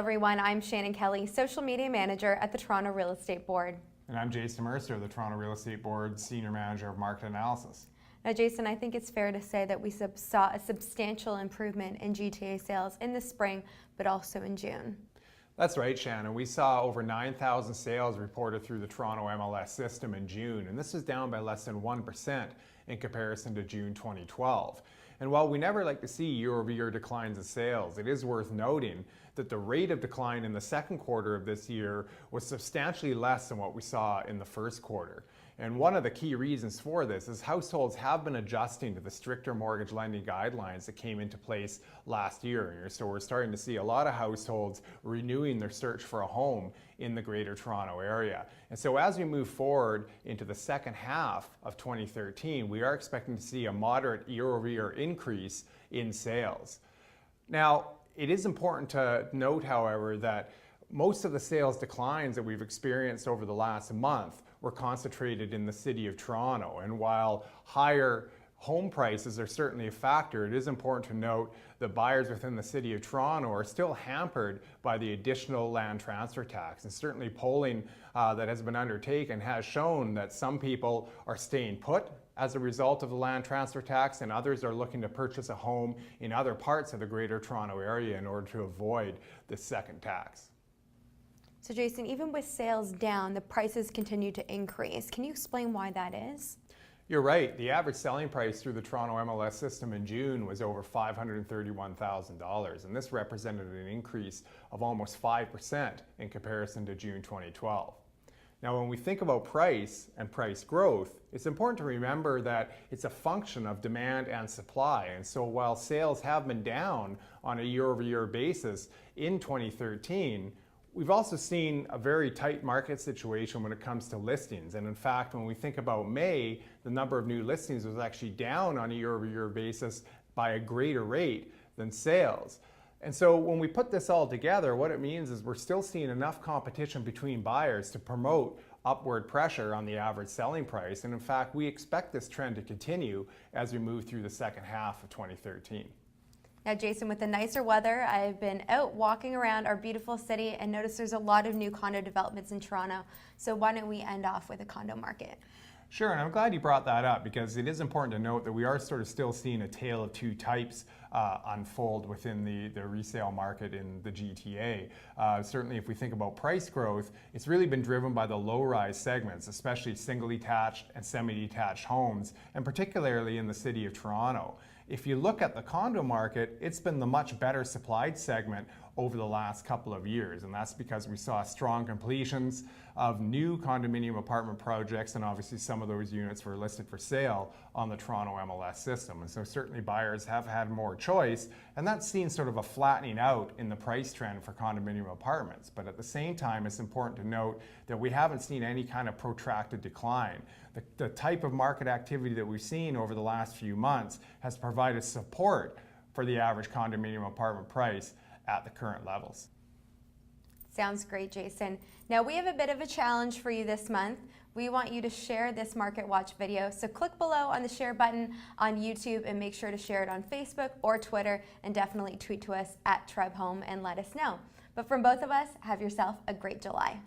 everyone. I'm Shannon Kelly, Social Media Manager at the Toronto Real Estate Board. And I'm Jason Mercer, the Toronto Real Estate Board's Senior Manager of Market Analysis. Now, Jason, I think it's fair to say that we saw a substantial improvement in GTA sales in the spring, but also in June. That's right, Shannon. We saw over 9,000 sales reported through the Toronto MLS system in June, and this is down by less than 1% in comparison to June 2012. And while we never like to see year-over-year declines in sales, it is worth noting that the rate of decline in the second quarter of this year was substantially less than what we saw in the first quarter. And one of the key reasons for this is households have been adjusting to the stricter mortgage lending guidelines that came into place last year. So we're starting to see a lot of households renewing their search for a home in the Greater Toronto area. And so as we move forward into the second half of 2013, we are expecting to see a moderate year-over-year increase in sales. Now, it is important to note, however, that most of the sales declines that we've experienced over the last month were concentrated in the city of Toronto. And while higher home prices are certainly a factor, it is important to note that buyers within the city of Toronto are still hampered by the additional land transfer tax. And certainly polling that has been undertaken has shown that some people are staying put as a result of the land transfer tax, and others are looking to purchase a home in other parts of the Greater Toronto area in order to avoid this second tax. So Jason, even with sales down, the prices continue to increase. Can you explain why that is? You're right. The average selling price through the Toronto MLS system in June was over $531,000, and this represented an increase of almost 5% in comparison to June 2012. Now, when we think about price and price growth, it's important to remember that it's a function of demand and supply. And so while sales have been down on a year-over-year basis in 2013, we've also seen a very tight market situation when it comes to listings. And in fact, when we think about May, the number of new listings was actually down on a year-over-year basis by a greater rate than sales. And so when we put this all together, what it means is we're still seeing enough competition between buyers to promote upward pressure on the average selling price. And in fact, we expect this trend to continue as we move through the second half of 2013. Now, Jason, with the nicer weather, I've been out walking around our beautiful city and noticed there's a lot of new condo developments in Toronto. So why don't we end off with a condo market? Sure, and I'm glad you brought that up because it is important to note that we are sort of still seeing a tale of two types unfold within the resale market in the GTA. Certainly if we think about price growth, it's really been driven by the low-rise segments, especially single-detached and semi-detached homes, and particularly in the city of Toronto. If you look at the condo market, it's been the much better supplied segment over the last couple of years, and that's because we saw strong completions of new condominium apartment projects, and obviously some of those units were listed for sale on the Toronto MLS system. And so certainly buyers have had more choice, and that's seen sort of a flattening out in the price trend for condominium apartments. But at the same time, it's important to note that we haven't seen any kind of protracted decline. The type of market activity that we've seen over the last few months has provided support for the average condominium apartment price at the current levels. Sounds great, Jason. Now we have a bit of a challenge for you this month. We want you to share this Market Watch video, so click below on the share button on YouTube and make sure to share it on Facebook or Twitter, and definitely tweet to us at Tribe Home and let us know. But from both of us, have yourself a great July.